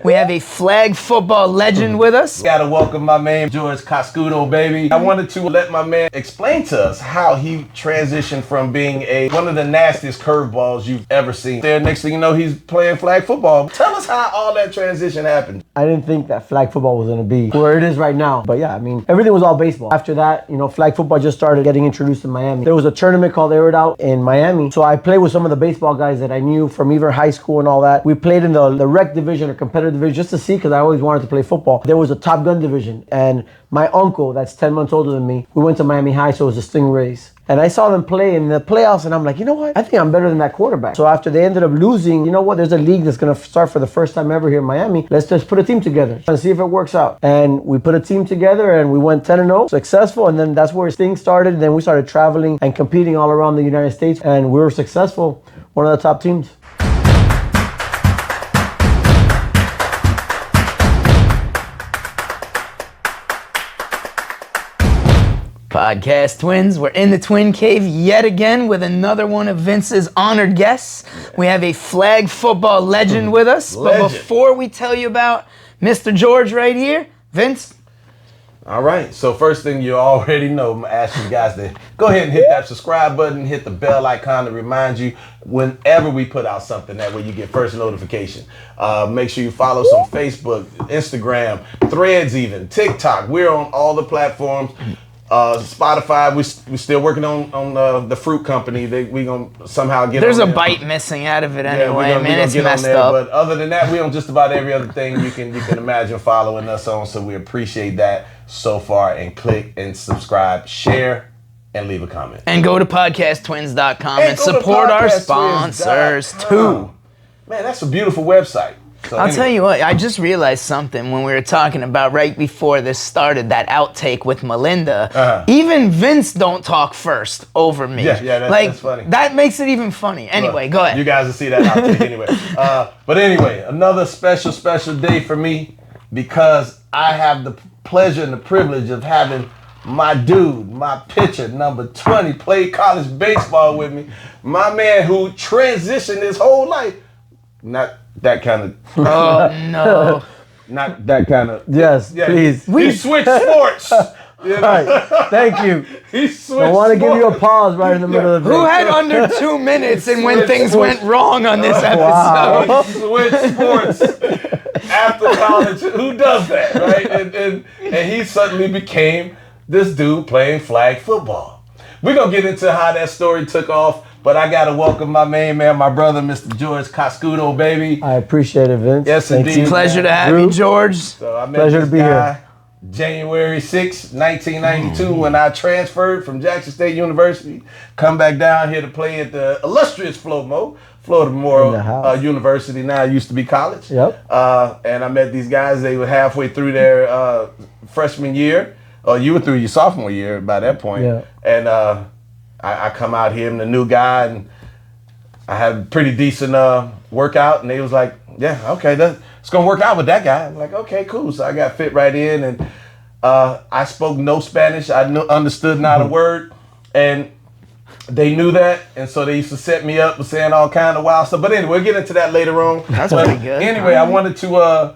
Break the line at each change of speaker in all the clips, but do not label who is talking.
We have a flag football legend with us.
Gotta welcome my man, Jorge Cascudo, baby. I wanted to let my man explain to us how he transitioned from being one of the nastiest curveballs you've ever seen. There, next thing you know, he's playing flag football. Tell us how all that transition happened.
I didn't think that flag football was gonna be where it is right now. But yeah, I mean, everything was all baseball. After that, flag football just started getting introduced in Miami. There was a tournament called Air It Out in Miami. So I played with some of the baseball guys that I knew from even high school and all that. We played in the rec division or competitive division just to see, because I always wanted to play football. There was a Top Gun division, and my uncle, that's 10 months older than me, we went to Miami High, so it was the Stingrays. And I saw them play in the playoffs, and I'm like, you know what? I think I'm better than that quarterback. So after they ended up losing, you know what? There's a league that's going to start for the first time ever here in Miami. Let's just put a team together and see if it works out. And we put a team together, and we went 10-0, successful. And then that's where things started. And then we started traveling and competing all around the United States, and we were successful. One of the top teams.
Podcast twins, we're in the Twin Cave yet again with another one of Vince's honored guests. We have a flag football legend with us. But before we tell you about Mr. George right here, Vince.
All right, so first thing you already know, I'm gonna ask you guys to go ahead and hit that subscribe button, hit the bell icon to remind you whenever we put out something, that way you get first notification. Make sure you follow us on Facebook, Instagram, Threads even, TikTok. We're on all the platforms. Spotify, we're still working on the fruit company. We gonna somehow get.
There's
on
a
there.
bite missing out of it anyway.
Yeah,
man, it's messed up.
But other than that, we on just about every other thing you can imagine following us on. So we appreciate that so far. And click and subscribe, share, and leave a comment.
And go to podcasttwins.com and support our sponsors too.
Man, that's a beautiful website. So
I'll tell you what, I just realized something when we were talking about right before this started, that outtake with Melinda. Even Vince don't talk first over me.
Yeah, that's funny.
That makes it even funny. Anyway, go ahead.
You guys will see that outtake anyway. But anyway, another special day for me, because I have the pleasure and the privilege of having my dude, my pitcher, number 20, played college baseball with me. My man who transitioned his whole life. Not that kind of.
Oh, no.
Not that kind of.
Yes, please.
He switched sports.
All right, thank you.
He switched
I want to give you a pause right in the middle of the
Who had under 2 minutes and when things went wrong on this episode?
Wow.
He switched sports after college. Who does that, right? And he suddenly became this dude playing flag football. We're going to get into how that story took off. But I got to welcome my main man, my brother, Mr. Jorge Cascudo, baby.
I appreciate it, Vince.
Yes, indeed.
Pleasure to have you, George.
So I met
Pleasure
this
to be
guy
here.
January 6, 1992, when I transferred from Jackson State University. Come back down here to play at the illustrious Florida Memorial University. Now it used to be college.
Yep.
And I met these guys. They were halfway through their freshman year. Oh, you were through your sophomore year by that point.
Yeah.
And I come out here, I'm the new guy, and I had a pretty decent workout, and they was like, yeah, okay, it's going to work out with that guy. I'm like, okay, cool. So I got fit right in, and I spoke no Spanish. I understood not a word, and they knew that, and so they used to set me up with saying all kind of wild stuff. But anyway, we'll get into that later on.
That's pretty good.
Anyway, I wanted to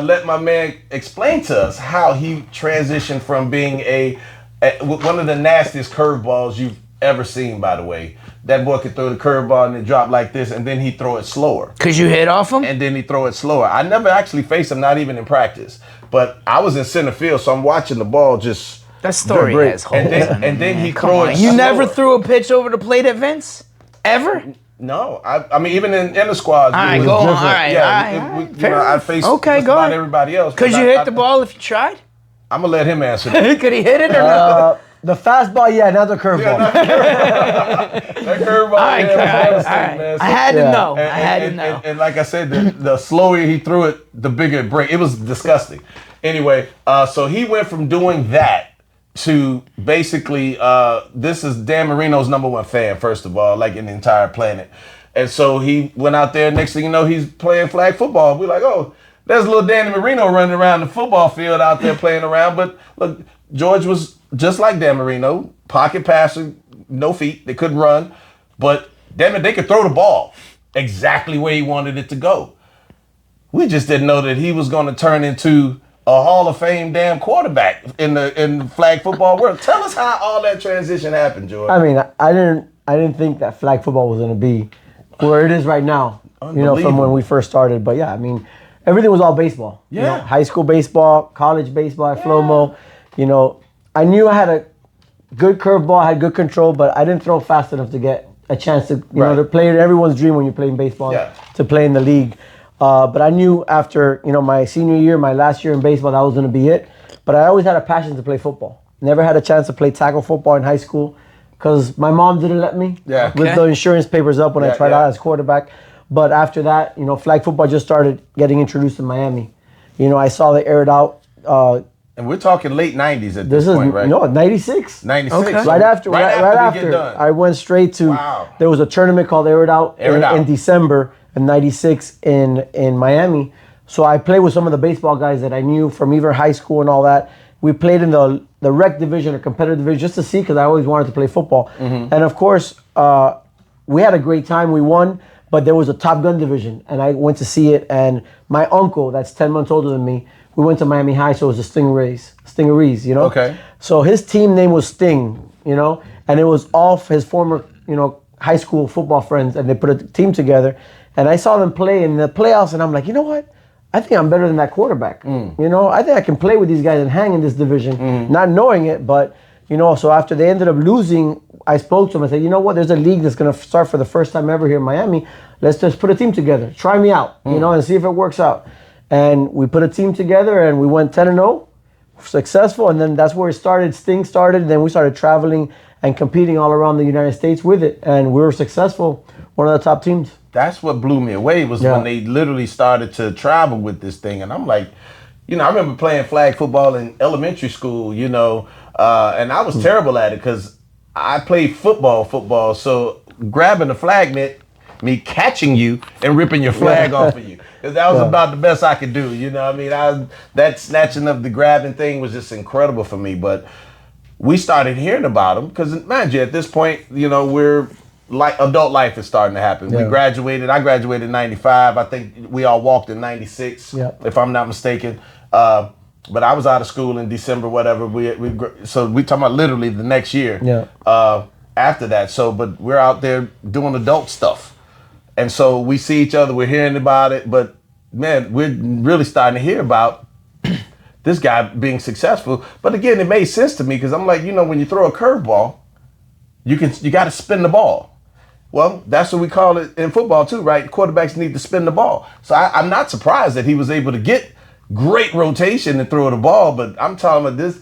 let my man explain to us how he transitioned from being one of the nastiest curveballs you've ever seen, by the way. That boy could throw the curveball and it drop like this, and then he throw it slower.
Because you hit off him?
And then he throw it slower. I never actually faced him, not even in practice. But I was in center field, so I'm watching the ball just...
That story has holes.
And then he throw it
You
slower.
never threw a pitch over the plate at Vince? Ever?
No. I mean, even in the squads.
All right, go on. All right.
I faced just about everybody else.
Could you hit the ball if you tried?
I'm going to let him answer that.
Could he hit it or not?
The fastball, yeah, not the curveball.
That curveball.
All right. I had to know. I had to know.
And like I said, the slower he threw it, the bigger it break. It was disgusting. Anyway, so he went from doing that to basically, this is Dan Marino's #1 fan, first of all, like in the entire planet. And so he went out there. Next thing you know, he's playing flag football. We're like, oh, there's little Danny Marino running around the football field out there playing around. But look, George was just like Dan Marino, pocket passer, no feet. They couldn't run. But damn it, they could throw the ball exactly where he wanted it to go. We just didn't know that he was going to turn into a Hall of Fame damn quarterback in the flag football world. Tell us how all that transition happened, George.
I mean, I didn't think that flag football was going to be where it is right now. From when we first started. But yeah, I mean, everything was all baseball.
Yeah.
High school baseball, college baseball at Flomo. I knew I had a good curveball, I had good control, but I didn't throw fast enough to get a chance to, to play. Everyone's dream when you're playing baseball to play in the league. But I knew after, my senior year, my last year in baseball, that was going to be it. But I always had a passion to play football. Never had a chance to play tackle football in high school because my mom didn't let me with the insurance papers up when I tried out as quarterback. But after that, flag football just started getting introduced in Miami. I saw they aired out.
And we're talking late 90s at this point, right?
No, 96.
96.
Okay. Right after, I went straight to, there was a tournament called Air It Out in December of 96 in Miami. So I played with some of the baseball guys that I knew from either high school and all that. We played in the rec division or competitive division just to see because I always wanted to play football. Mm-hmm. And of course, we had a great time. We won. But there was a Top Gun division, and I went to see it. And my uncle, that's 10 months older than me, we went to Miami High, so it was the Stingarees,
Okay.
So his team name was Sting, and it was all his former, high school football friends, and they put a team together. And I saw them play in the playoffs, and I'm like, you know what? I think I'm better than that quarterback. I think I can play with these guys and hang in this division, not knowing it, but, so after they ended up losing, I spoke to him. I said, you know what? There's a league that's going to start for the first time ever here in Miami. Let's just put a team together. Try me out, and see if it works out. And we put a team together, and we went 10-0, successful. And then that's where it started. Sting started. And then we started traveling and competing all around the United States with it. And we were successful. One of the top teams.
That's what blew me away was when they literally started to travel with this thing. And I'm like, I remember playing flag football in elementary school, and I was terrible at it because I played football. So grabbing the flag meant me catching you and ripping your flag off of you. Because that was about the best I could do. That snatching of the grabbing thing was just incredible for me. But we started hearing about them because, mind you, at this point, we're like adult life is starting to happen. We graduated. I graduated in 95. I think we all walked in 96, if I'm not mistaken. But I was out of school in December, whatever. So we talking about literally the next year after that. So, but we're out there doing adult stuff. And so we see each other, we're hearing about it. But, man, we're really starting to hear about this guy being successful. But, again, it made sense to me because I'm like, when you throw a curveball, you got to spin the ball. Well, that's what we call it in football, too, right? Quarterbacks need to spin the ball. So I'm not surprised that he was able to get great rotation and throw the ball, but I'm talking about this.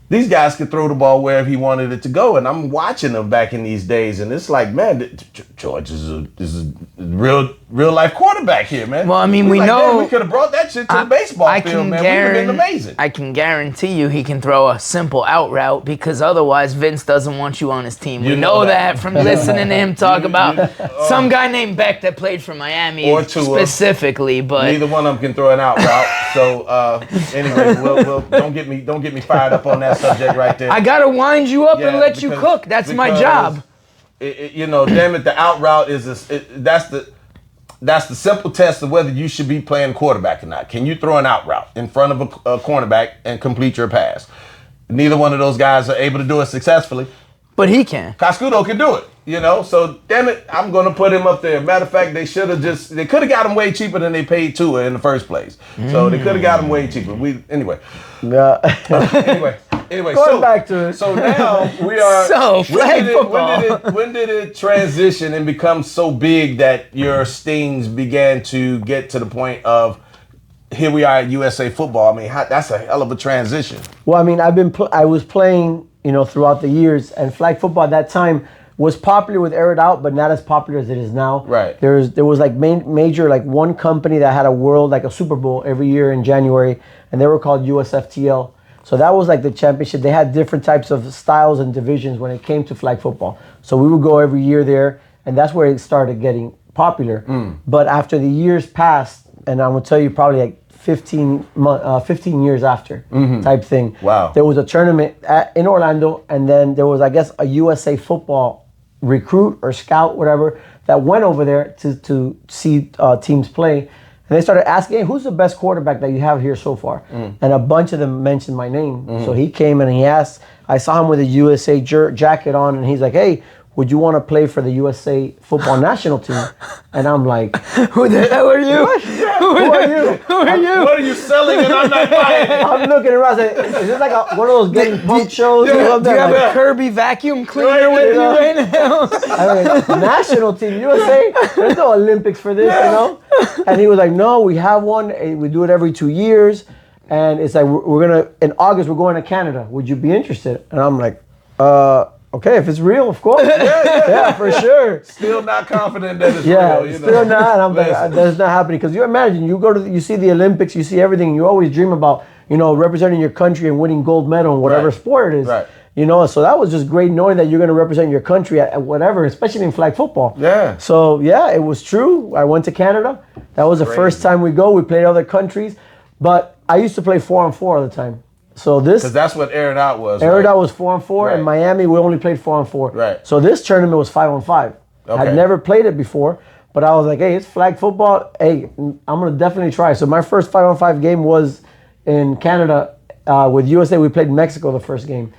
These guys could throw the ball wherever he wanted it to go, and I'm watching them back in these days, and it's like, man, George is a real life quarterback here, man.
Well, I mean, we know
we could have brought that shit to the baseball field, man. It would have been amazing.
I can guarantee you he can throw a simple out route because otherwise Vince doesn't want you on his team. We know that from listening to him talk about some guy named Beck that played for Miami
or
specifically, but
neither one of them can throw an out route. So anyway, we'll don't get me fired up on that subject right there.
I gotta wind you up and let you cook. That's my job.
Damn it, the out route that's the simple test of whether you should be playing quarterback or not. Can you throw an out route in front of a cornerback and complete your pass? Neither one of those guys are able to do it successfully.
But he can.
Cascudo can do it, So, damn it, I'm going to put him up there. Matter of fact, they could have got him way cheaper than they paid Tua in the first place. So, they could have got him way cheaper. Anyway,
going back to it.
So now we are.
So, flag football.
When did it transition and become so big that your stings began to get to the point of, here we are at USA Football? I mean, that's a hell of a transition.
Well, I mean, I was playing, throughout the years, and flag football at that time was popular with Air It Out, but not as popular as it is now.
Right.
There was like major, like one company that had a Super Bowl every year in January, and they were called USFTL. So that was like the championship. They had different types of styles and divisions when it came to flag football. So we would go every year there, and that's where it started getting popular. But after the years passed, and I'm gonna tell you probably like 15 years after type thing.
Wow.
There was a tournament in Orlando, and then there was, I guess, a USA Football recruit or scout, whatever, that went over there to see teams play. And they started asking, hey, who's the best quarterback that you have here so far? And a bunch of them mentioned my name. So he came and he asked, I saw him with a USA jacket on, and he's like, hey, would you want to play for the USA football national team? And I'm like,
who the hell are you? Who are you? Who are you?
What are you selling and I'm not buying it?
I'm looking around, like, is this like one of those getting pumped shows?
Do you have a Kirby vacuum cleaner with you right now?
I mean, national team, USA, there's no Olympics for this, you know? And he was like, no, we have one. We do it every 2 years. And it's like, we're going to, in August, we're going to Canada. Would you be interested? And I'm like, okay, if it's real, of course. Yeah, for sure.
Still not confident that it's
real.
real.
Still not. I'm like, that's not happening. Because you imagine, you see the Olympics, you see everything, and you always dream about, representing your country and winning gold medal in whatever sport it is.
Right.
So that was just great knowing that you're going to represent your country at whatever, especially in flag football.
Yeah.
So, yeah, it was true. I went to Canada. That was the first time we go. We played other countries. But I used to play 4-on-4 all the time. So this...
Because that's what Aired Out was,
Aired Out was 4-on-4. In Miami, we only played 4-on-4.
Right.
So this tournament was 5-on-5.
Okay.
I'd never played it before. But I was like, hey, it's flag football. Hey, I'm going to definitely try. So my first 5-on-5 game was in Canada with USA. We played Mexico the first game.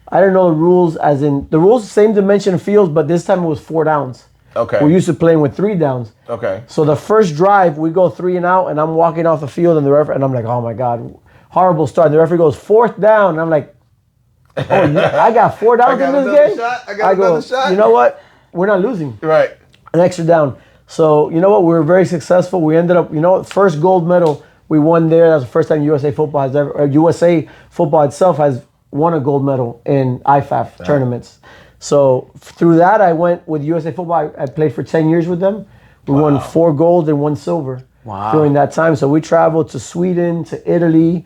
I didn't know the rules, as in... The rules, same dimension of fields, but this time it was 4 downs.
Okay.
We're used to playing with 3 downs.
Okay.
So the first drive, we go 3 and out, and I'm walking off the field, and and I'm like, oh my God, horrible start. The referee goes 4th down, and I'm like, oh, I got 4 downs in this game?
I got another shot.
You know what? We're not losing.
Right.
An extra down. So, you know what? We were very successful. We ended up, first gold medal we won there. That was the first time USA football itself has won a gold medal in IFAF tournaments. So through that, I went with USA Football. I played for 10 years with them. We won 4 gold and 1 silver during that time. So we traveled to Sweden, to Italy,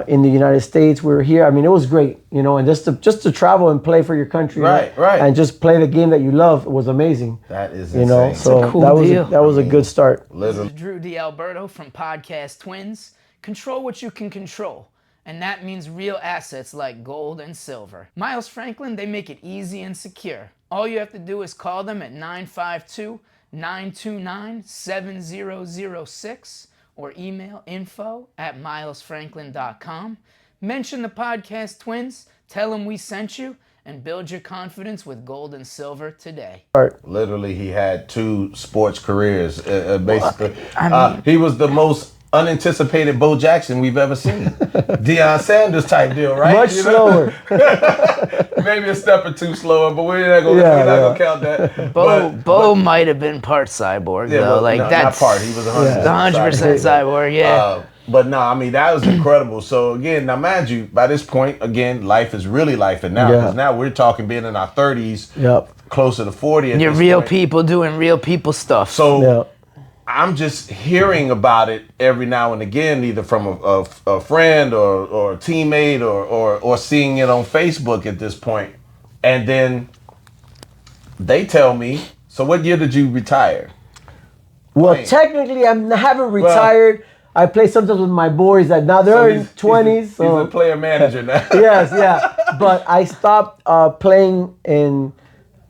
in the United States. We were here. I mean, it was great, and just to travel and play for your country,
right,
and just play the game that you love was amazing.
That is insane.
So
it's a cool deal.
That was a good start.
This is Drew D'Alberto from Podcast Twins. Control what you can control. And that means real assets like gold and silver. Miles Franklin, they make it easy and secure. All you have to do is call them at 952-929-7006 or email info@milesfranklin.com. Mention the Podcast Twins, tell them we sent you, and build your confidence with gold and silver today.
Literally, he had 2 sports careers, basically.
Well,
he was the most unanticipated Bo Jackson we've ever seen. Deion Sanders type deal, right?
Much slower.
Maybe a step or 2 slower, but we're not gonna count that.
Bo might have been part cyborg, though.
That's not part. He was
100% cyborg. Yeah.
But no, I mean, that was incredible. So again, now mind you, by this point, again, life is really life and now, because now we're talking being in our 30s, closer to 40.
You're real people doing real people stuff.
So I'm just hearing about it every now and again, either from a friend or a teammate or seeing it on Facebook at this point. And then they tell me, so what year did you retire?
Well, technically, I haven't retired. I play sometimes with my boys that now they're in 20s.
He's a player manager now.
Yes. But I stopped playing in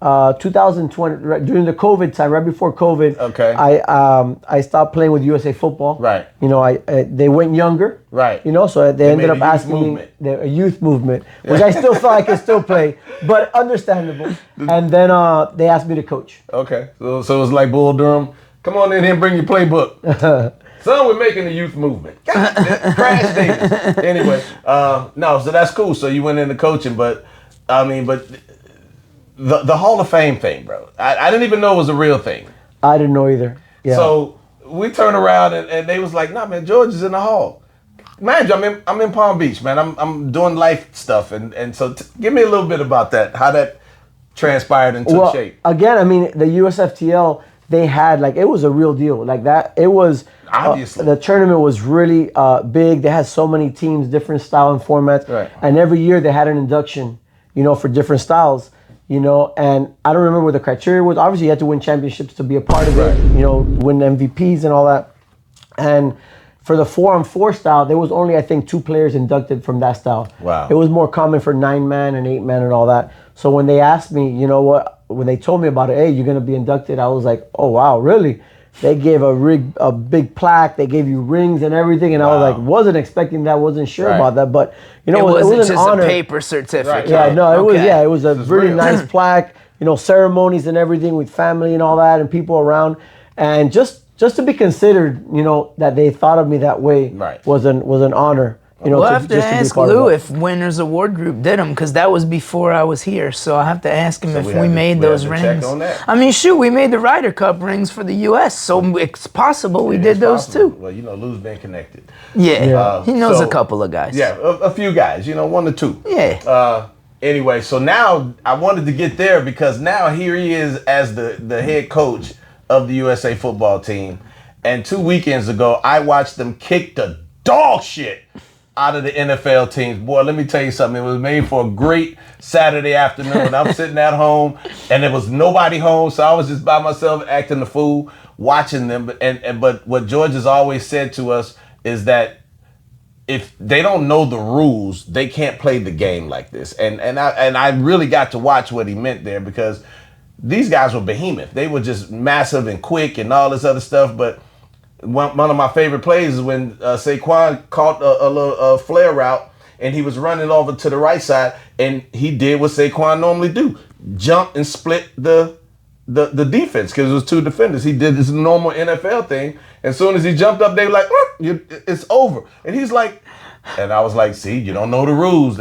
2020 during the COVID time, right before COVID.
Okay.
I stopped playing with USA Football.
Right.
They went younger.
Right.
So they ended up asking me a youth movement, which I still felt I could still play, but understandable. And then they asked me to coach.
Okay. So it was like Bull Durham. Come on in here and bring your playbook. Son, we're making a youth movement. Crash Davis. Anyway, no, so that's cool. So you went into coaching, but the Hall of Fame thing, bro. I didn't even know it was a real thing.
I didn't know either. Yeah.
So we turned around and they was like, nah, man, George is in the Hall. Mind you, I'm in Palm Beach, man. I'm doing life stuff. And so give me a little bit about that, how that transpired and took shape.
Again, the USFTL, they had, it was a real deal. It was...
Obviously.
The tournament was really big. They had so many teams, different style and formats.
Right.
And every year they had an induction, for different styles, and I don't remember what the criteria was. Obviously, you had to win championships to be a part of it, win MVPs and all that. And for the 4-on-4 style, there was only, I think, 2 players inducted from that style.
Wow.
It was more common for 9-man and 8-man and all that. So when they asked me, when they told me about it, hey, you're going to be inducted, I was like, oh, wow, really? They gave a big plaque. They gave you rings and everything. And I was like, wasn't expecting that. Wasn't sure about that. But you know,
it
was
just
an honor.
a paper certificate.
Yeah, no, it was.
Okay.
Yeah, it was a really nice plaque. You know, ceremonies and everything with family and all that, and people around, and just to be considered, you know, that they thought of me that way was an honor. You know,
we'll have to
just
ask
be
Lou if Winners Award Group did them, because that was before I was here. So I have to ask him if we made those rings.
Check on that.
I mean, shoot, we made the Ryder Cup rings for the U.S., so it's possible we did those too.
Well, you know, Lou's been connected.
Yeah, he knows a couple of guys.
Yeah, a few guys. You know, 1 or 2.
Yeah.
Anyway, so now I wanted to get there because now here he is as the head coach of the USA football team. And 2 weekends ago, I watched them kick the dog shit out of the NFL teams. Boy, let me tell you something. It was made for a great Saturday afternoon. And I'm sitting at home and there was nobody home. So I was just by myself acting the fool, watching them. But what George has always said to us is that if they don't know the rules, they can't play the game like this. And I really got to watch what he meant there, because these guys were behemoth. They were just massive and quick and all this other stuff. But one of my favorite plays is when Saquon caught a little flare route and he was running over to the right side, and he did what Saquon normally do: jump and split the defense, because it was 2 defenders. He did this normal NFL thing. As soon as he jumped up, they were like, it's over. And he's like, and I was like, see, you don't know the rules.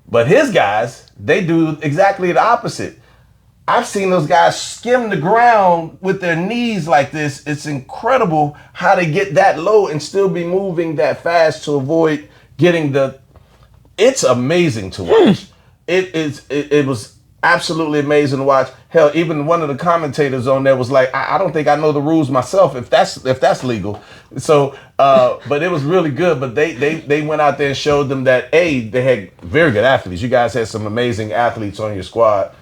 But his guys, they do exactly the opposite. I've seen those guys skim the ground with their knees like this. It's incredible how they get that low and still be moving that fast to avoid getting it's amazing to watch. It was absolutely amazing to watch. Hell, even one of the commentators on there was like, I don't think I know the rules myself, if that's legal. So, but it was really good. But they went out there and showed them that they had very good athletes. You guys had some amazing athletes on your squad.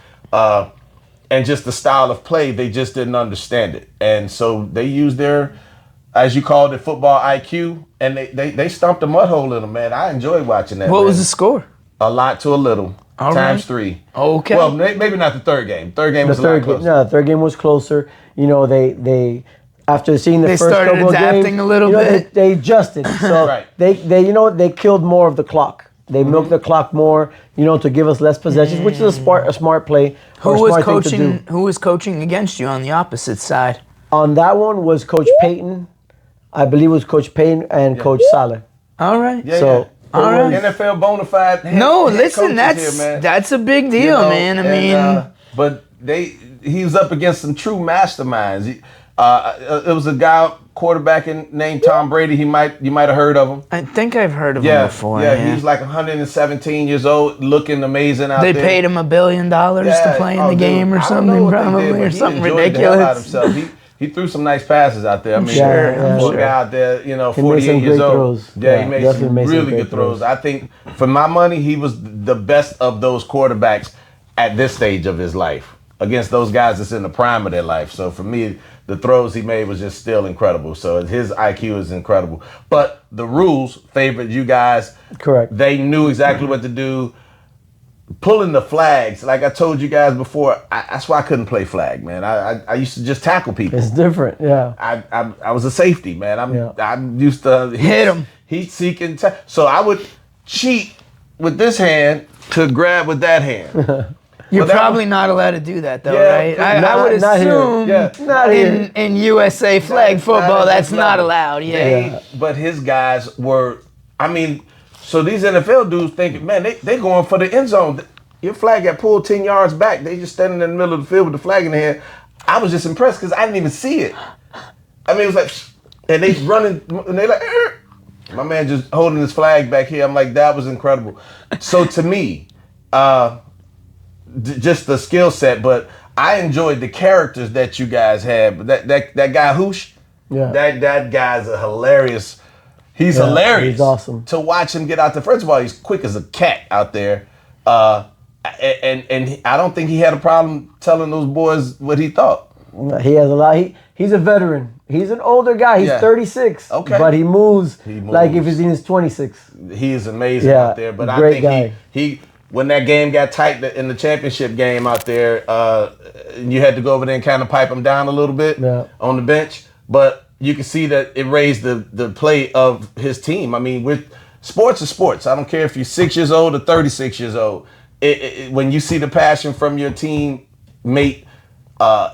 And just the style of play, they just didn't understand it. And so they used their, as you called it, football IQ, and they stumped a mud hole in them, man. I enjoyed watching that.
What was the score?
A lot to a little.
All
times
right.
3.
Okay.
Well, maybe not the third game. Third game was a lot closer.
No, the third game was closer. You know, they after seeing the first couple of games,
adapting a little bit.
They adjusted. So they killed more of the clock. They milked the clock more, you know, to give us less possessions, which is a smart play.
Who was coaching against you on the opposite side?
On that one was Coach Payton. I believe it was Coach Payton and Coach Saleh.
All right.
All right. NFL bona fide.
Listen, that's a big deal, you know, man. I mean,
but he was up against some true masterminds. It was a guy quarterback named Tom Brady. You might have heard of him.
I think I've heard of him before.
Yeah, he's like 117 years old, looking amazing out there.
They paid him $1 billion to play in the game or something, probably, or something ridiculous.
He threw some nice passes out there. I mean, guy out there, you know, 48 years old.
Throws.
Yeah, he made some really good throws. I think, for my money, he was the best of those quarterbacks at this stage of his life against those guys that's in the prime of their life. So for me, the throws he made was just still incredible. So his IQ is incredible. But the rules favored you guys.
Correct.
They knew exactly what to do. Pulling the flags, like I told you guys before, that's why I couldn't play flag, man. I used to just tackle people.
It's different, yeah.
I was a safety, man. I'm used to
hit them,
heat seeking. So I would cheat with this hand to grab with that hand.
You're probably not allowed to do that, though, right? I would assume in USA flag football, that's not allowed.
But his guys were, I mean, so these NFL dudes thinking, man, they going for the end zone. Your flag got pulled 10 yards back. They just standing in the middle of the field with the flag in their hand. I was just impressed because I didn't even see it. I mean, it was like, and they running, and they like, my man just holding his flag back here. I'm like, that was incredible. So to me, just the skill set, but I enjoyed the characters that you guys had. But that guy Hoosh, that guy's a hilarious. He's hilarious.
He's awesome
to watch him get out there. First of all, he's quick as a cat out there, and I don't think he had a problem telling those boys what he thought.
He has a lot. He's a veteran. He's an older guy. He's 36.
Okay,
but he moves like if he's in his 26.
He is amazing out there. But I think he when that game got tight in the championship game out there, you had to go over there and kind of pipe him down a little bit on the bench. But you can see that it raised the play of his team. I mean, with sports are sports. I don't care if you're 6 years old or 36 years old. When you see the passion from your teammate,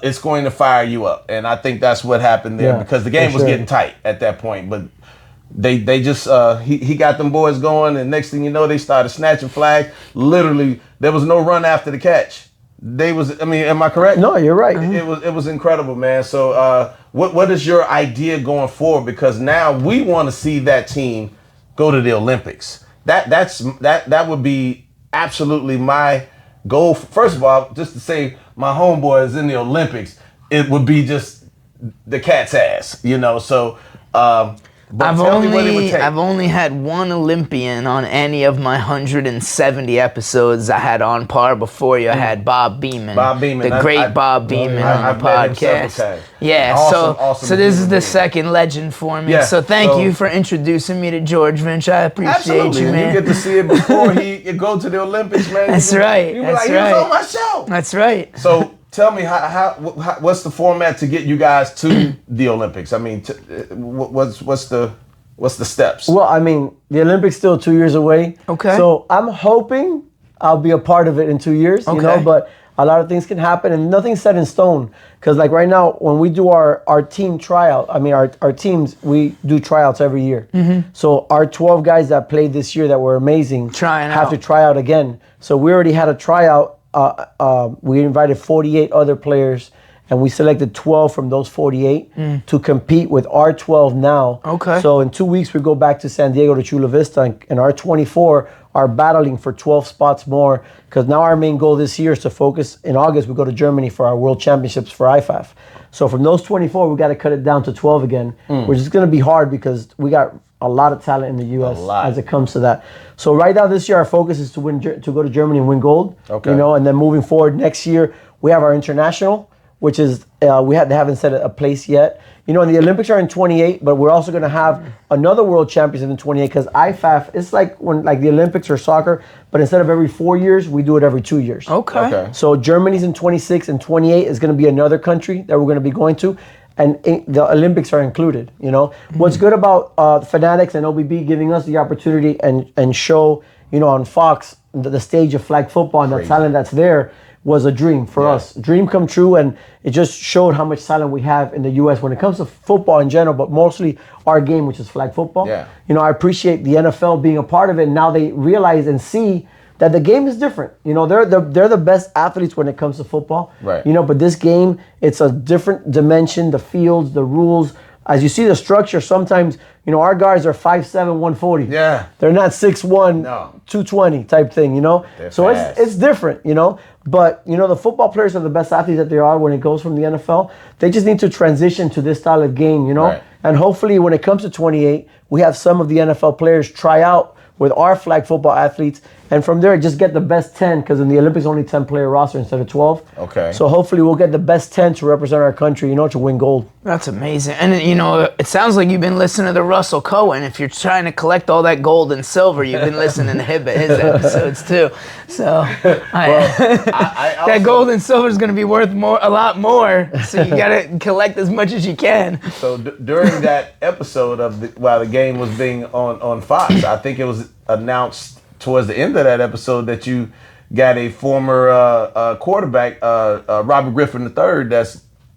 it's going to fire you up. And I think that's what happened there because the game was getting tight at that point. But they just he got them boys going, and next thing you know, they started snatching flags. Literally, there was no run after the catch. Am I correct?
No, you're right.
It was incredible, man. So what is your idea going forward? Because now we want to see that team go to the Olympics. That would be absolutely my goal. First of all, just to say my homeboy is in the Olympics, it would be just the cat's ass, So
I've only had one Olympian on any of my 170 episodes I had on par before you. I had Bob Beeman. The great Bob Beeman on the podcast. Yeah, awesome so this is the second legend for me. Yeah, so thank you for introducing me to George Vinch. I appreciate you, man.
You get to see it before he go to the Olympics, man.
That's right.
You were like, he was on my show.
That's right.
So tell me how what's the format to get you guys to the Olympics? I mean, what's the steps?
Well, I mean, the Olympics still 2 years away.
Okay.
So I'm hoping I'll be a part of it in 2 years.
Okay.
But a lot of things can happen, and nothing's set in stone. Because like right now, when we do our team tryout, our teams, we do tryouts every year. Mm-hmm. So our 12 guys that played this year that were amazing have to try out again. So we already had a tryout. We invited 48 other players, and we selected 12 from those 48 to compete with our 12 now.
Okay.
So in 2 weeks, we go back to San Diego to Chula Vista, and our 24 are battling for 12 spots more, because now our main goal this year is to focus. In August, we go to Germany for our World Championships for IFAF. So from those 24, we got to cut it down to 12 again, which is going to be hard because we got a lot of talent in the U.S. as it comes to that. So right now this year, our focus is to go to Germany and win gold.
Okay.
And then moving forward next year, we have our international, which is they haven't set a place yet. And the Olympics are in 28, but we're also going to have another World Championship in 28, because IFAF, it's like when the Olympics or soccer, but instead of every 4 years, we do it every 2 years.
Okay.
So Germany's in 26, and 28 is going to be another country that we're going to be going to. And the Olympics are included, What's good about Fanatics and OBB giving us the opportunity and show, on Fox, the stage of flag football and the talent that's there was a dream for us. Dream come true, and it just showed how much talent we have in the U.S. when it comes to football in general, but mostly our game, which is flag football.
Yeah.
I appreciate the NFL being a part of it, and now they realize and see that the game is different. They're the best athletes when it comes to football.
Right.
But this game, it's a different dimension, the fields, the rules. As you see the structure, sometimes, our guards are 5'7", 140.
Yeah.
They're not 6'1", 220 type thing, So it's different, But, the football players are the best athletes that they are when it goes from the NFL. They just need to transition to this style of game,
Right.
And hopefully when it comes to 28, we have some of the NFL players try out with our flag football athletes, and from there just get the best 10, because in the Olympics only 10 player roster instead of 12.
Okay.
So hopefully we'll get the best 10 to represent our country, to win gold.
That's amazing. And it sounds like you've been listening to Russell Cohen. If you're trying to collect all that gold and silver, you've been listening to his episodes too. So that gold and silver is going to be worth a lot more. So you got to collect as much as you can.
So during that episode while the game was being on Fox, I think it was announced towards the end of that episode that you got a former quarterback, Robert Griffin III,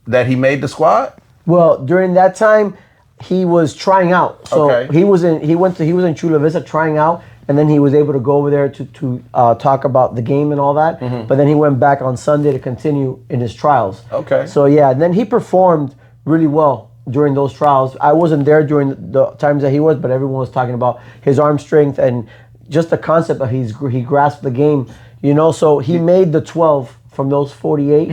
that he made the squad.
Well, during that time, he was trying out. So
Okay.
he was in Chula Vista trying out, and then he was able to go over there to talk about the game and all that. Mm-hmm. But then he went back on Sunday to continue in his trials.
Okay.
So yeah, and then he performed really well during those trials. I wasn't there during the times that he was, but everyone was talking about his arm strength and just the concept that he grasped the game. So he made the 12 from those 48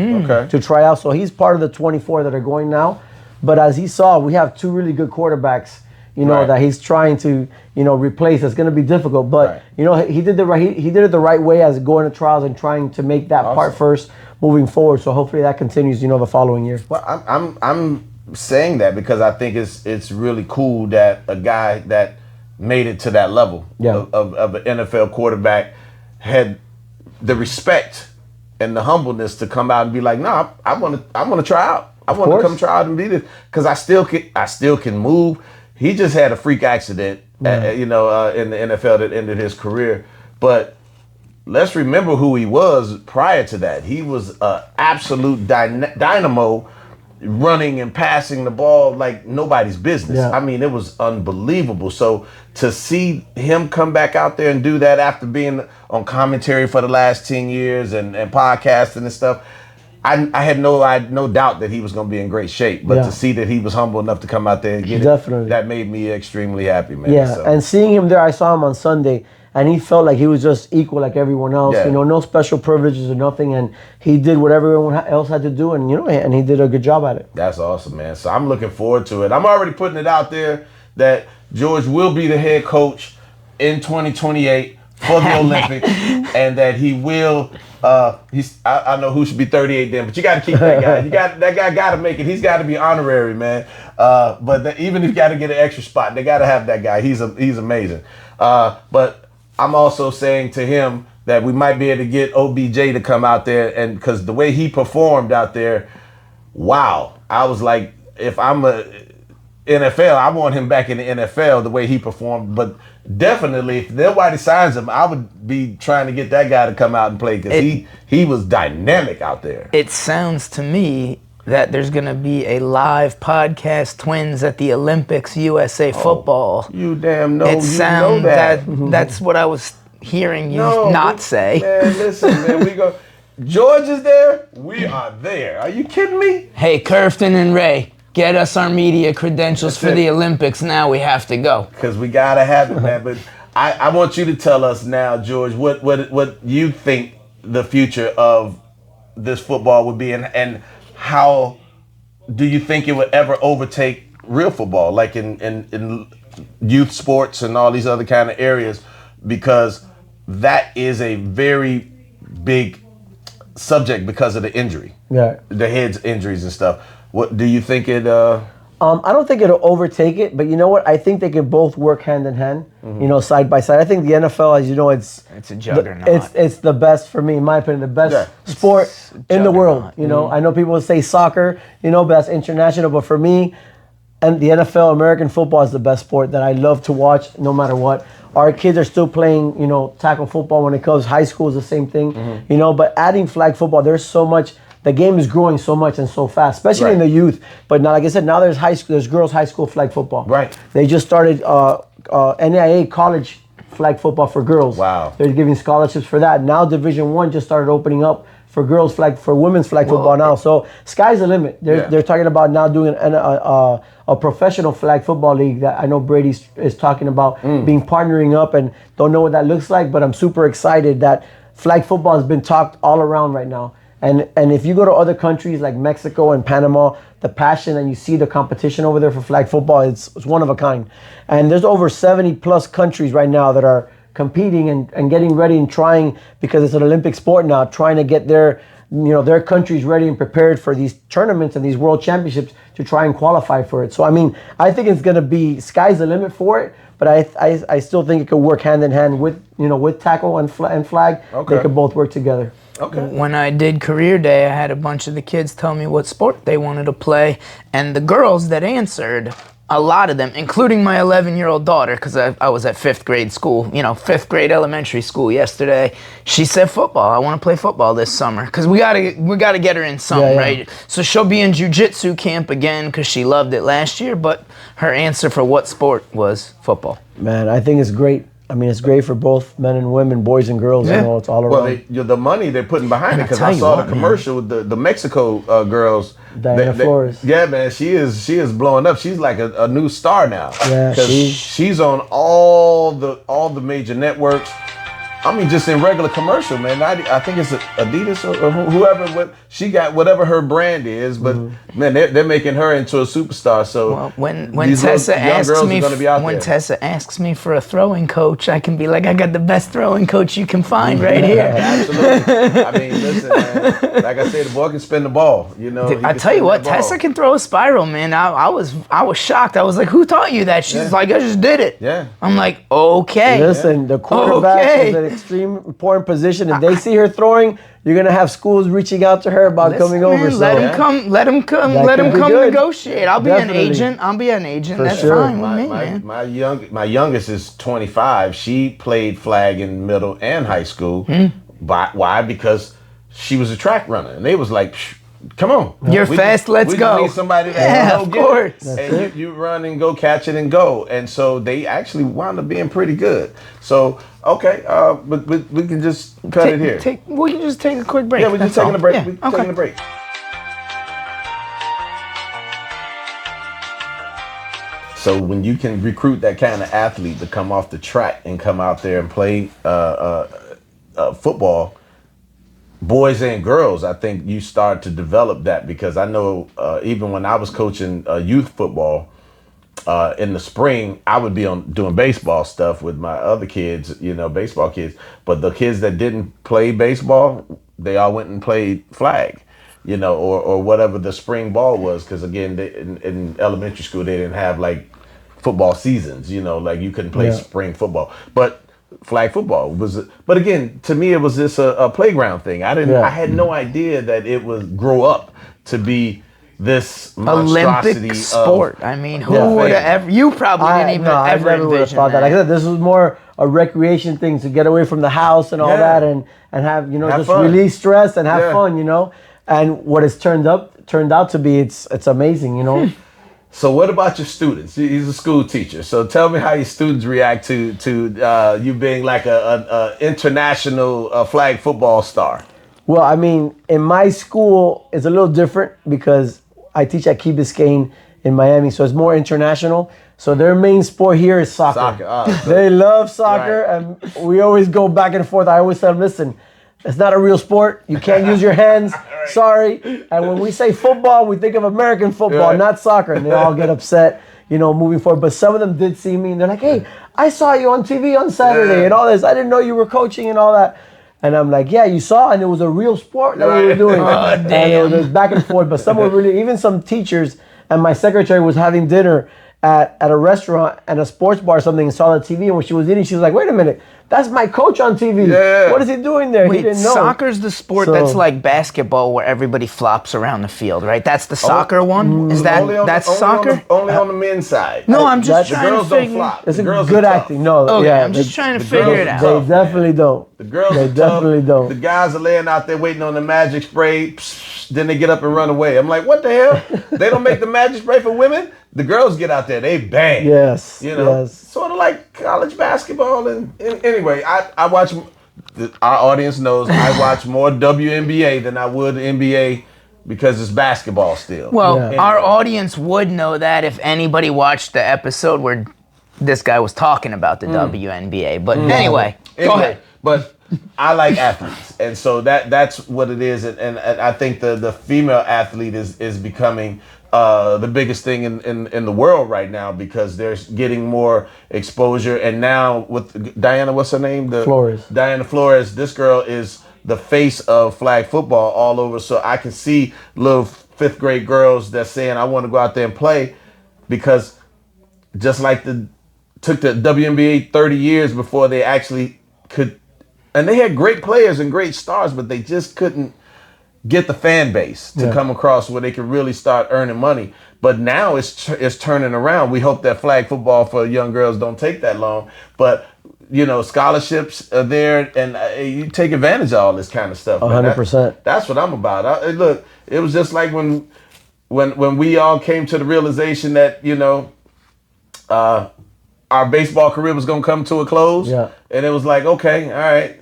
to try out. So he's part of the 24 that are going now. But as he saw, we have two really good quarterbacks, that he's trying to, replace. It's going to be difficult, but he did it the right way as going to trials and trying to make that part first moving forward. So hopefully that continues, the following year.
Well, I'm saying that because I think it's really cool that a guy that made it to that level of an NFL quarterback had the respect and the humbleness to come out and be like, nah, I want to try out. I want to come try out and be this because I still can move. He just had a freak accident, in the NFL that ended his career. But let's remember who he was prior to that. He was an absolute dynamo, running and passing the ball like nobody's business.
Yeah.
I mean, it was unbelievable. So to see him come back out there and do that after being on commentary for the last 10 years and podcasting and stuff, I had no doubt that he was going to be in great shape. But to see that he was humble enough to come out there and get it, that made me extremely happy, man.
Yeah, so. And seeing him there, I saw him on Sunday, and he felt like he was just equal like everyone else. Yeah. No special privileges or nothing, and he did what everyone else had to do, and he did a good job at it.
That's awesome, man. So I'm looking forward to it. I'm already putting it out there that George will be the head coach in 2028 for the Olympics, and that he will. I know who should be 38 then, but you got to keep that guy. That guy got to make it. He's got to be honorary, man. But even if you got to get an extra spot, they got to have that guy. He's amazing. But I'm also saying to him that we might be able to get OBJ to come out there, and because the way he performed out there, wow! I was like, if I'm a NFL, I want him back in the NFL the way he performed. But definitely, if nobody signs him, I would be trying to get that guy to come out and play because he was dynamic out there.
It sounds to me that there's going to be a live podcast Twins at the Olympics USA football.
You damn know.
It sounds that's what I was hearing you not say.
Man, listen, man, we go. George is there. We are there. Are you kidding me?
Hey, Curfton and Ray. Get us our media credentials for the Olympics. Now we have to go.
Because we got to have it, man. But I want you to tell us now, George, what you think the future of this football would be, and how do you think it would ever overtake real football, like in youth sports and all these other kind of areas? Because that is a very big subject because of the injury.
Yeah.
The head's injuries and stuff. What do you think it?
I don't think it'll overtake it, but you know what? I think they can both work hand in hand, side by side. I think the NFL, as you know, it's
a juggernaut.
It's the best for me, in my opinion, the best sport in the world. I know people say soccer, but that's international. But for me, and the NFL, American football is the best sport that I love to watch, no matter what. Our kids are still playing, tackle football when it comes. High school is the same thing, But adding flag football, there's so much. The game is growing so much and so fast, especially in the youth. But now, like I said, now there's girls high school flag football.
Right.
They just started NAIA college flag football for girls.
Wow.
They're giving scholarships for that. Now Division I just started opening up for women's flag football now. So sky's the limit. They're talking about now doing a professional flag football league that I know Brady is talking about being partnering up, and don't know what that looks like, but I'm super excited that flag football has been talked all around right now. And if you go to other countries like Mexico and Panama, the passion and you see the competition over there for flag football, it's one of a kind. And there's over 70 plus countries right now that are competing and getting ready and trying, because it's an Olympic sport now, trying to get their countries ready and prepared for these tournaments and these world championships to try and qualify for it. So, I think it's going to be sky's the limit for it, but I still think it could work hand in hand with tackle and flag. Okay. They could both work together.
Okay.
When I did career day, I had a bunch of the kids tell me what sport they wanted to play, and the girls that answered, a lot of them, including my 11-year-old daughter, because I was at 5th grade school, 5th grade elementary school yesterday. She said football. I want to play football this summer because we gotta get her in something, right? So she'll be in jiu-jitsu camp again because she loved it last year. But her answer for what sport was football.
Man, I think it's great. It's great for both men and women, boys and girls.
Yeah.
It's all around.
Well, the money they're putting behind it, because I saw the commercial with the Mexico girls.
Diana Flores.
Yeah, man, she is blowing up. She's like a new star now.
Yeah,
she's on all the major networks. Just in regular commercial, man. I think it's Adidas or whoever. She got whatever her brand is, but man, they're making her into a superstar. So
when Tessa asks me for a throwing coach, I can be like, I got the best throwing coach you can find right here.
Absolutely. Listen, man. Like I said, the boy can spin the ball.
I tell you what, Tessa can throw a spiral, man. I was shocked. I was like, who taught you that? She's like, I just did it.
Yeah.
I'm like, okay.
Listen, the quarterback is an extreme important position. If they see her throwing, you're gonna have schools reaching out to her about coming over.
Man,
So
let him come. Let him come.
That
Let
could
him
be
come
good.
negotiate. I'll
Definitely.
be an agent.
For
That's
sure.
fine with me, man.
My youngest is 25. She played flag in middle and high school. Why? Because she was a track runner, and they was like, "Come on,
You're fast. Let's
we
go."
Just need somebody to
Yeah, of
get it.
course.
And you run and go catch it and go. And so they actually wound up being pretty good. So okay, but we can just cut it here.
We can just take a quick break.
Yeah, we're just taking a break.
Yeah,
We're
okay.
taking a break. So when you can recruit that kind of athlete to come off the track and come out there and play football, boys and girls, I think you start to develop that, because I know even when I was coaching youth football in the spring, I would be doing baseball stuff with my other kids, baseball kids. But the kids that didn't play baseball, they all went and played flag, or whatever the spring ball was. Because again, in elementary school, they didn't have like football seasons, like you couldn't play spring football. But flag football was, but again, to me, it was just a playground thing. I had no idea that it would grow up to be this monstrosity
Olympic sport.
Of,
I mean, who would have ever? You probably didn't even
I
ever
never would have
envision
thought that.
that.
Like I said, this was more a recreation thing to get away from the house and all that, and have
Have
just
fun.
release stress and have
Yeah.
fun, And what it's turned out to be, it's amazing,
So what about your students? He's a school teacher. So tell me how your students react to you being like a international flag football star.
Well, I mean, in my school, it's a little different because I teach at Key Biscayne in Miami, so it's more international. So their main sport here is soccer. They love soccer,
Right.
and we always go back and forth. I always tell them, listen, it's not a real sport. You can't use your hands. Sorry. And when we say football, we think of American football,
Right.
not soccer. And they all get upset, moving forward. But some of them did see me, and they're like, hey, I saw you on TV on Saturday and all this. I didn't know you were coaching and all that. And I'm like, yeah, you saw, and it was a real sport that we were doing. And it was back and forth. But some were really, even some teachers, and my secretary was having dinner at a restaurant and a sports bar or something, and saw the TV, and when she was eating, she was like, wait a minute, that's my coach on TV.
Yeah.
What is he doing there? He
Wait,
didn't know.
soccer's the sport
So-
that's like basketball, where everybody flops around the field, right? That's the soccer one. Is that that's soccer?
Only on the men's side.
No, I'm just
The
trying
girls
to
don't
figure.
flop.
It's
The
a
girls
good
are tough.
acting. No,
Okay,
yeah,
I'm just trying to
the
figure
girls
it
are
out.
They
tough.
definitely don't.
The girls
They
are tough.
definitely don't.
The guys are laying out there waiting on the magic spray. Then they get up and run away. I'm like, what the hell? They don't make the magic spray for women. The girls get out there, they bang.
Yes. Yes.
Sort of like college basketball. And anyway, I watch. Our audience knows I watch more WNBA than I would NBA because it's basketball still.
Well,
Yeah.
our audience would know that if anybody watched the episode where this guy was talking about the WNBA. But anyway, go ahead.
But I like athletes, and so that's what it is. And I think the female athlete is becoming the biggest thing in the world right now, because they're getting more exposure. And now with Diana, what's her name?
Flores.
Diana Flores. This girl is the face of flag football all over. So I can see little 5th grade girls that's saying, I want to go out there and play, because just like took the WNBA 30 years before they actually could. And they had great players and great stars, but they just couldn't get the fan base to come across where they could really start earning money. But now it's turning around. We hope that flag football for young girls don't take that long. But, scholarships are there, and you take advantage of all this kind of stuff.
100%.
That's what I'm about. Look, it was just like when we all came to the realization that, our baseball career was gonna come to a close.
Yeah.
And it was like, okay, all right,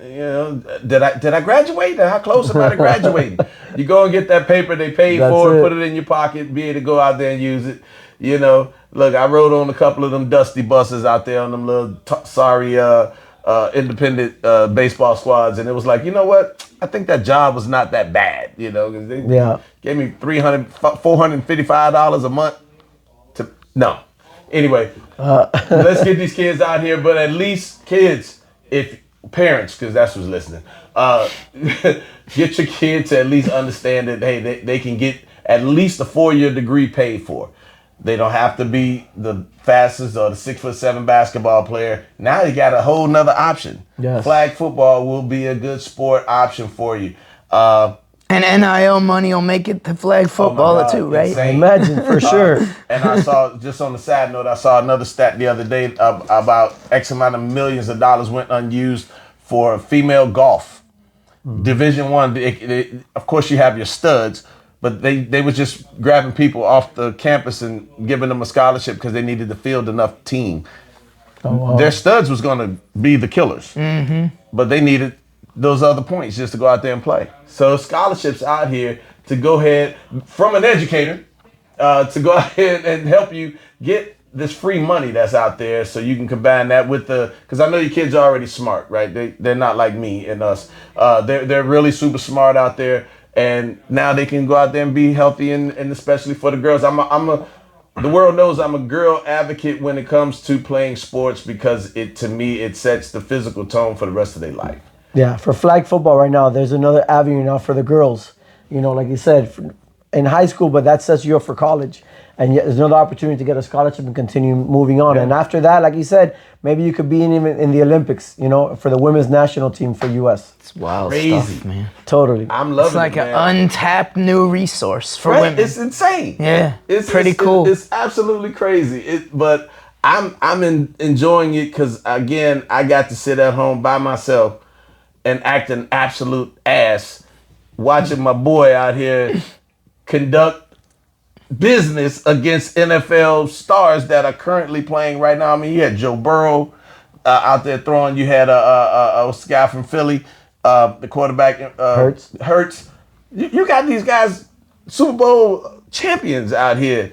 did I graduate? How close am I to graduating? You go and get that paper they paid
That's
for,
it.
put it in your pocket, be able to go out there and use it. Look, I rode on a couple of them dusty buses out there on them little sorry independent baseball squads, and it was like, you know what? I think that job was not that bad, 'cause they gave me $455 a month to no. Anyway, let's get these kids out here, but at least kids, if parents, because that's who's listening, get your kids to at least understand that, hey, they can get at least a 4-year degree paid for. They don't have to be the fastest or the 6'7" basketball player. Now you got a whole nother option.
Yes.
Flag football will be a good sport option for you.
And NIL money will make it to flag football too, right?
Insane.
Imagine, for sure.
And I saw, just on the side note, I saw another stat the other day about X amount of millions of dollars went unused for female golf. Division One. Of course, you have your studs, but they were just grabbing people off the campus and giving them a scholarship because they needed to field enough team.
Oh, wow.
Their studs was going to be the killers, but they needed those other points just to go out there and play. So scholarships out here to go ahead from an educator to go ahead and help you get this free money that's out there, so you can combine that with because I know your kids are already smart, right? They're not like me and us. They're really super smart out there. And now they can go out there and be healthy, and especially for the girls. The world knows I'm a girl advocate when it comes to playing sports, because to me it sets the physical tone for the rest of their life.
Yeah, for flag football right now, there's another avenue now for the girls. You know, like you said, in high school, but that sets you up for college. And yet there's another opportunity to get a scholarship and continue moving on. Yeah. And after that, like you said, maybe you could be even in the Olympics, you know, for the women's national team for U.S.
It's wild
Crazy
stuff, man.
Totally.
I'm loving it,
It's like an untapped new resource for women.
It's insane.
Yeah,
it's
pretty cool.
It's absolutely crazy. But I'm enjoying it because, again, I got to sit at home by myself and act an absolute ass watching my boy out here conduct business against NFL stars that are currently playing right now. I mean, you had Joe Burrow out there throwing. You had a guy from Philly, the quarterback, Hurts. You got these guys, Super Bowl champions out here.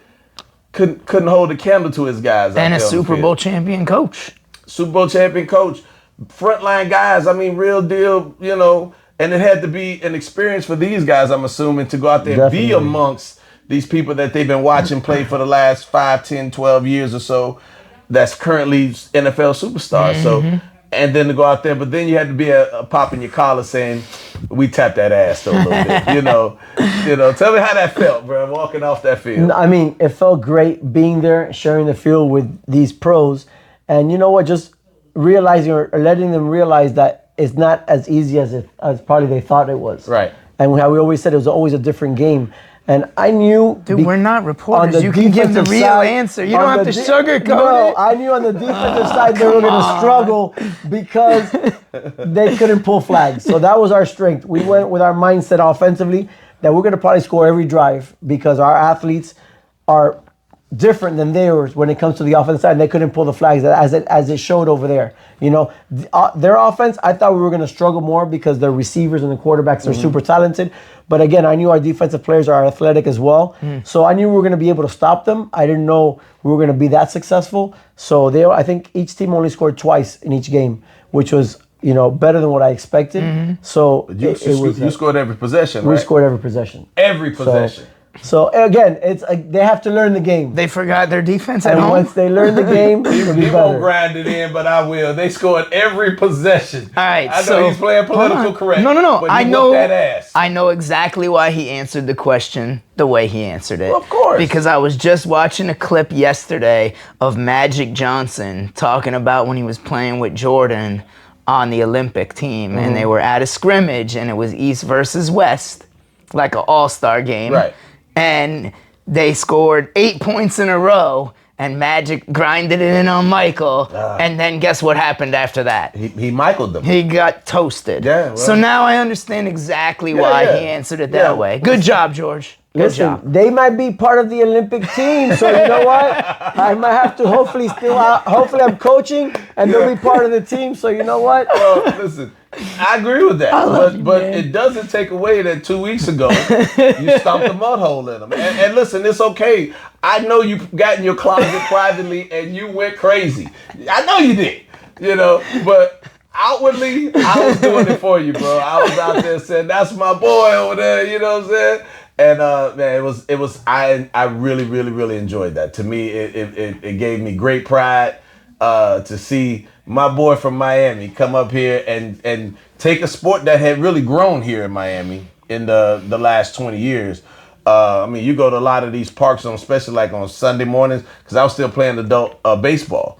Couldn't hold a candle to his guys.
And a Super Bowl champion coach.
Super Bowl champion coach. Frontline guys, I mean, real deal, you know. And it had to be an experience for these guys, I'm assuming, to go out there and be amongst these people that they've been watching play for the last 5, 10, 12 years or so, that's currently NFL superstars. So, and then to go out there, but then you had to be a pop in your collar saying, we tapped that ass though a little bit, you know. Tell me how that felt, bro, walking off that field.
I mean, it felt great being there, sharing the field with these pros. And you know what, just realizing or letting them realize that it's not as easy as probably they thought it was.
Right.
And how we always said, it was always a different game. And I knew...
Dude, we're not reporters. You can give the real answer. You don't have to sugarcoat it.
No, I knew on the defensive side they were going to struggle because they couldn't pull flags. So that was our strength. We went with our mindset offensively that we're going to probably score every drive because our athletes are different than theirs when it comes to the offensive side. They couldn't pull the flags as it showed over there. You know, their offense, I thought we were going to struggle more because their receivers and the quarterbacks are super talented. But again, I knew our defensive players are athletic as well. So I knew we were going to be able to stop them. I didn't know we were going to be that successful. So I think each team only scored twice in each game, which was, you know, better than what I expected. So
you scored every possession, right?
We scored every possession.
Every possession.
So again, it's they have to learn the game.
They forgot their defense at
And
home.
once they learn the game, it'll be
He won't
better.
grind it in, but I will. They scored every possession.
All right,
I know
so
he's playing political correct.
No.
But
I
he
know
whooped that ass.
I know exactly why he answered the question the way he answered it.
Well, of course.
Because I was just watching a clip yesterday of Magic Johnson talking about when he was playing with Jordan on the Olympic team, and they were at a scrimmage, and it was East versus West, like an all-star game.
Right.
And they scored 8 points in a row, and Magic grinded it in on Michael. And then guess what happened after that?
He Michael'd them.
He got toasted.
Yeah, well.
So now I understand exactly why he answered it that way. Good job, George. Good
Listen,
job.
they might be part of the Olympic team, so you know what? I might have to hopefully I'm coaching and they'll be part of the team, so you know what?
Well, listen, I agree with that. But it doesn't take away that 2 weeks ago you stomped a mud hole in them. And listen, it's okay. I know you got in your closet privately and you went crazy. I know you did, you know, but outwardly, I was doing it for you, bro. I was out there saying, that's my boy over there, you know what I'm saying? And man, it was. I really, really, really enjoyed that. To me, it gave me great pride to see my boy from Miami come up here and take a sport that had really grown here in Miami in the last 20 years, You go to a lot of these parks, especially like on Sunday mornings, because I was still playing adult baseball.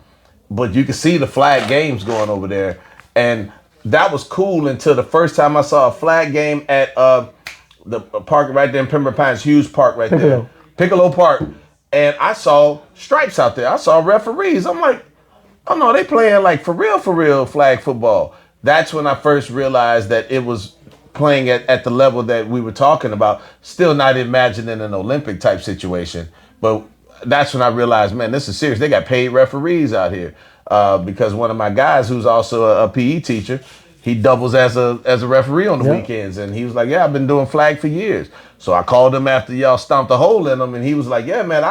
But you could see the flag games going over there. And that was cool until the first time I saw a flag game at the park right there in Pembroke Pines, huge park right there. Piccolo Park. And I saw stripes out there. I saw referees. I'm like, oh no, they playing like for real flag football. That's when I first realized that it was playing at the level that we were talking about. Still not imagining an Olympic type situation. But that's when I realized, man, this is serious. They got paid referees out here. Because one of my guys, who's also a PE teacher, he doubles as a referee on the weekends. And he was like, yeah, I've been doing flag for years. So I called him after y'all stomped a hole in him. And he was like, yeah, man,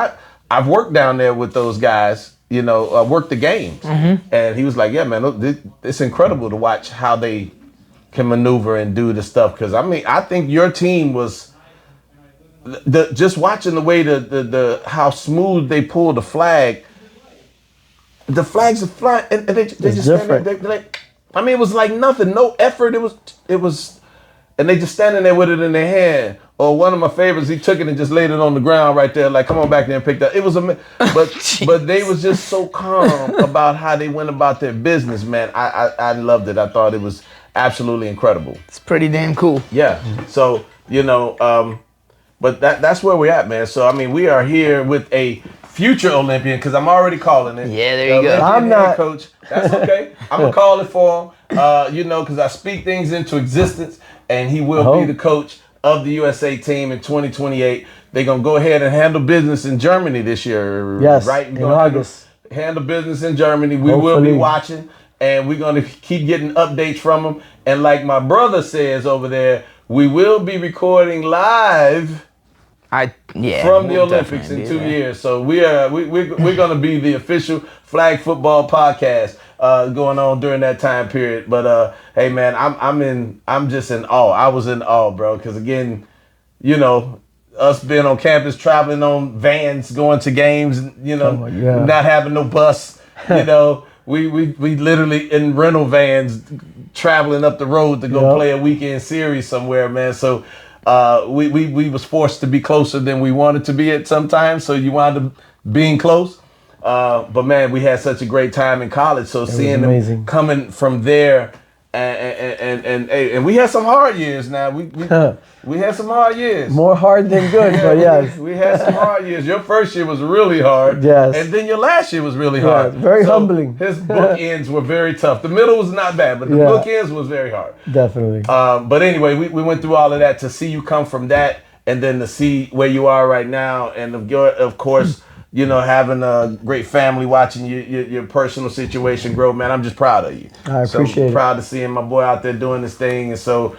I've worked down there with those guys, worked the games. Mm-hmm. And he was like, yeah, man, it's incredible to watch how they can maneuver and do the stuff. Because, I think your team was just watching the way how smooth they pulled the flag. The flags are flying, and they just stand there. It was like nothing, no effort. It was, and they just standing there with it in their hand. Or one of my favorites, he took it and just laid it on the ground right there, like, come on back there and pick that. It was but they was just so calm about how they went about their business, man. I loved it. I thought it was absolutely incredible.
It's pretty damn cool.
Yeah. So but that's where we're at, man. So we are here with a future Olympian, because I'm already calling it.
Yeah, there you go.
I'm not
coach. That's okay. I'm gonna call it for him. Because I speak things into existence, and he will be the coach of the USA team in 2028. They're gonna go ahead and handle business in Germany this year.
Yes,
right?
in August.
Handle business in Germany. We will be watching, and we're gonna keep getting updates from them. And like my brother says over there, we will be recording live. From the Olympics in 2 years. So we're going to be the official flag football podcast going on during that time period. But hey man, I'm just in awe. I was in awe, bro, because again, us being on campus, traveling on vans, going to games, not having no bus, we literally in rental vans traveling up the road to go play a weekend series somewhere, man. So we was forced to be closer than we wanted to be at sometimes, so you wound up being close. But man, we had such a great time in college. So seeing them coming from there, and we had some hard years. Now we had some hard years.
More hard than good, but yes.
We had some hard years. Your first year was really hard.
Yes.
And then your last year was really hard.
Very humbling.
His bookends were very tough. The middle was not bad, but the bookends was very hard.
Definitely.
But anyway, we went through all of that to see you come from that, and then to see where you are right now, and of course, having a great family, watching your personal situation grow, man. I'm just proud of you.
I appreciate it.
Proud to seeing my boy out there doing this thing. And so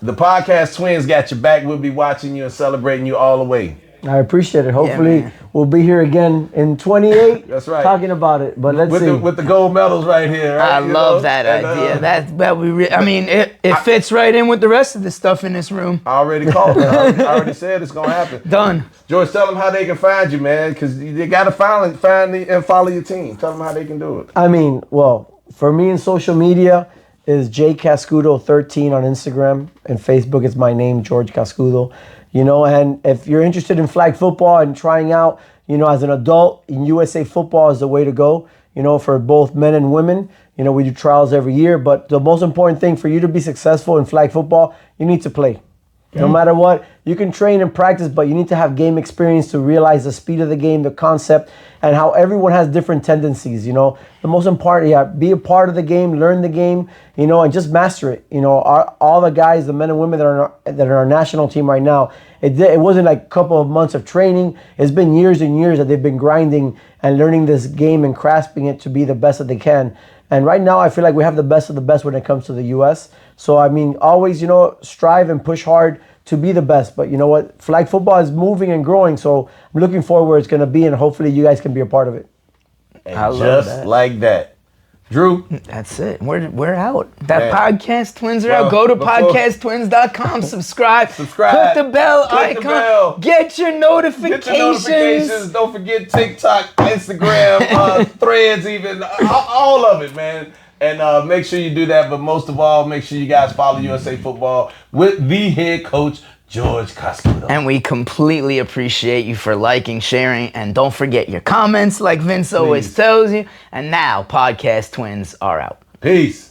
the podcast Twins got your back. We'll be watching you and celebrating you all the way.
I appreciate it. Hopefully we'll be here again in 28.
That's right.
Talking about it. But let's see.
With the gold medals right here. Right?
I love that idea. It fits right in with the rest of the stuff in this room.
I already called it. I already said it's going to happen.
Done.
George, tell them how they can find you, man, because they got to find and follow your team. Tell them how they can do it.
For me in social media is J Cascudo 13 on Instagram, and Facebook is my name, Jorge Cascudo. And if you're interested in flag football and trying out, as an adult, in USA football is the way to go, for both men and women. We do trials every year, but the most important thing for you to be successful in flag football, you need to play. No matter what, you can train and practice, but you need to have game experience to realize the speed of the game, the concept, and how everyone has different tendencies. The most important, be a part of the game, learn the game, and just master it. All the guys, the men and women that are in our national team right now, it wasn't like a couple of months of training. It's been years and years that they've been grinding and learning this game and grasping it to be the best that they can. And right now, I feel like we have the best of the best when it comes to the U.S. So, always, strive and push hard to be the best. But you know what? Flag football is moving and growing. So I'm looking forward where it's going to be, and hopefully you guys can be a part of it.
And I love that. Like that. Drew?
That's it. We're out. That podcast Twins are out. Go to podcasttwins.com. Subscribe. Click the bell icon. Get your notifications.
Don't forget TikTok, Instagram, Threads, even all of it, man. And make sure you do that. But most of all, make sure you guys follow USA Football with the head coach, Jorge Cascudo.
And we completely appreciate you for liking, sharing, and don't forget your comments like Vince always tells you. And now, Podcast Twins are out.
Peace.